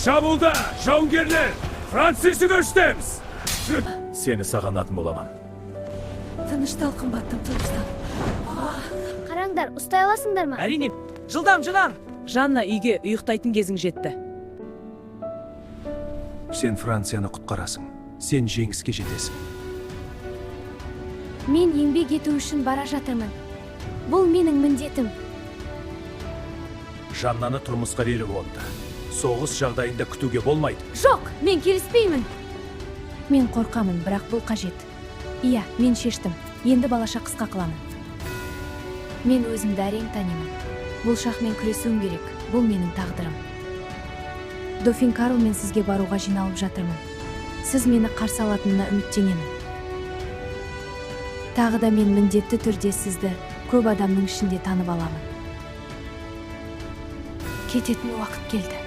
Шабуылда, жауынгерлер, Франциясы көштеміз. Сені сағанатын боламын. Тыныштал, қымбаттым, тыныштал. Қараңдар, ұстай аласыңдар ма? Әрине, жылдам. Жанна, үйге ұйықтайтын кезің жетті. Сен Францияны құтқарасың. Сен жеңіске жетесің. Мен еңбек ету үшін бара жатырмын. Бұл менің міндетім. Жаннаны тұрмысқа іліп онда. Соғыс жағдайында күтуге болмайды. Жоқ, мен келіспеймін. Мен қорқамын, бірақ бұл қажет. Иә, мен шештім. Енді балаша қысқа қыламын. Мен өзімді әрең танимын. Бұл шақмен күресуім керек. Бұл менің тағдырым. Дофин Карл, мен сізге баруға жиналып жатырмын. Сіз мені қарсы алатынына үміттенемін. Тағы да мен міндетті түрде сізді көп адамның ішінде танып аламын. Кететін уақыт келді.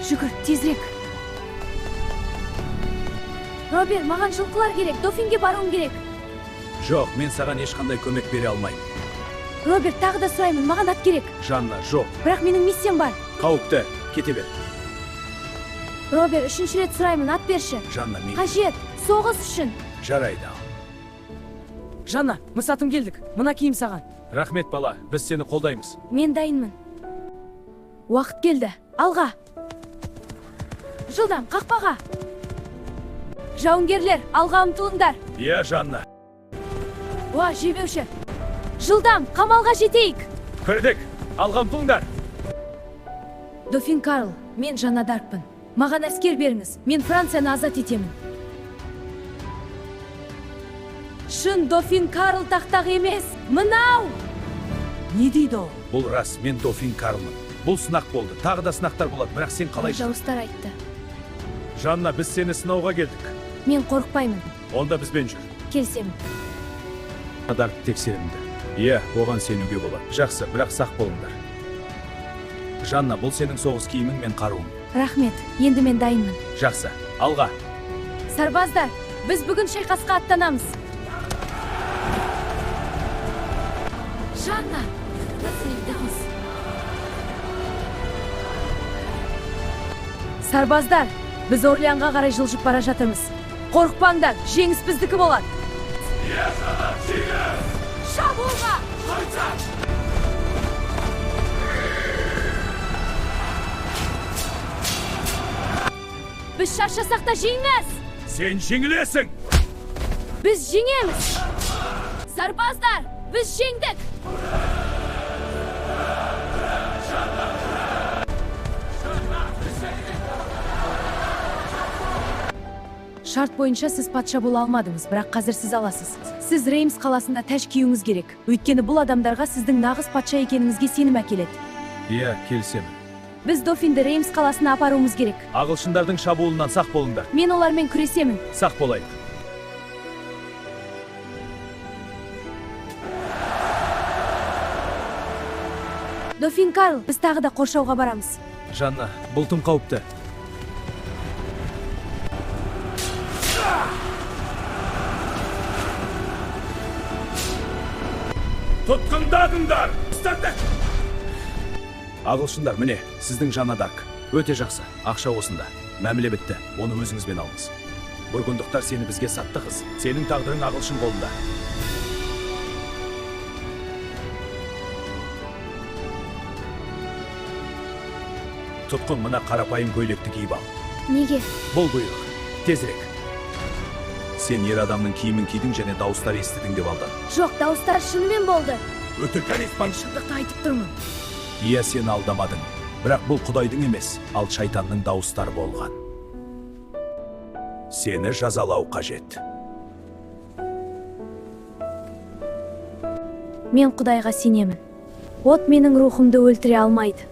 Жүгір, тезірек. Робер, маған жылқылар керек. Дофинге баруым керек. Жоқ, мен саған ешқандай көмек бере алмаймын. Роберт, тағы да сұраймын, маған ат керек. Жанна, жоқ. Бірақ менің миссиям бар. Қауіпті, кете бер. Робер, үшінші рет сұраймын, ат берші. Жанна, мен... Қажет, соғыс үшін. Жарайды ал. Жанна, мысатым келдік. Мына киім саған. Рахмет бала, біз сені қолдаймыз. Мен дайынмын. Уақыт келді. Алға. Жылдам, қақпаға. Жауынгерлер, алға ұмтылыңдар. Иә, Жанна. Уа, жебеуші. Жылдам, қамалға жетейік. Кірдік, алға ұмтылыңдар. Дофин Карл, мен Жанна Даркпын. Маған әскер беріңіз. Мен Францияны азат етемін. Шын Дофин Карл тақтақ емес. Мынау! Не дейді ол? Бұл рас, мен Дофин Карлмын. Бұл сынақ болды. Тағы да сынақтар болады, бірақ сен қалайсың? Жауыстар айтты. Жанна, біз сені сынауға келдік. Мен қорықпаймын. Онда бізбен жүр. Келсем. Адар тексерімді. Иә, оған сенуге болады. Жақсы, бірақ сақ болыңдар. Жанна, бұл сенің соғыс киімің мен қаруым. Рахмет, енді мен дайынмын. Жақсы, алға. Сарбаздар, біз бүгін шайқасқа аттанамыз. Жанна, Сарбаздар, біз Орлеанға қарай жылжып бара жатырмыз. Қорықпаңдар, жеңіс біздікі болады. Шабуылға! Біз шаршасақ та жеңіңіз! Сен жеңілесің! Біз жеңеміз! Сарбаздар, біз жеңдік! Шарт бойынша сіз патша бола алмадыңыз, бірақ қазір сіз аласыз. Сіз Реймс қаласында тәж киюіңіз керек. Өйткені бұл адамдарға сіздің нағыз патша екеніңізге сенім әкеледі. Иә, келісемін. Біз Дофинді Реймс қаласына апаруымыз керек. Ағылшындардың шабуылынан сақ болыңдар. Мен олармен күресемін. Сақ болайық. Дофин Карл, біз тағы да қоршауға барамыз. Жанна, бұл тым қауіпті. Тұтқындадыңдар! Ағылшындар, міне, сіздің Жанна Дарк. Өте жақсы, ақша осында. Мәміле бітті, оны өзіңізбен алыңыз. Бургундықтар сені бізге сатты қыз. Сенің тағдырың ағылшын қолында. Тұтқын, мына қарапайым көйлекті киіп ал. Неге? Бұл бұйрық, тезірек. Сен ер адамның киімін кидің және дауыстар естідің деп алдан. Жоқ, дауыстар шынымен болды. Өтірік испан. Шындықты айтып тұрмын. Иә, сен алдамадың. Бірақ бұл құдайдың емес, ал шайтанның дауыстары болған. Сені жазалау қажет. Мен құдайға сенемін. От менің рухымды өлтіре алмайды.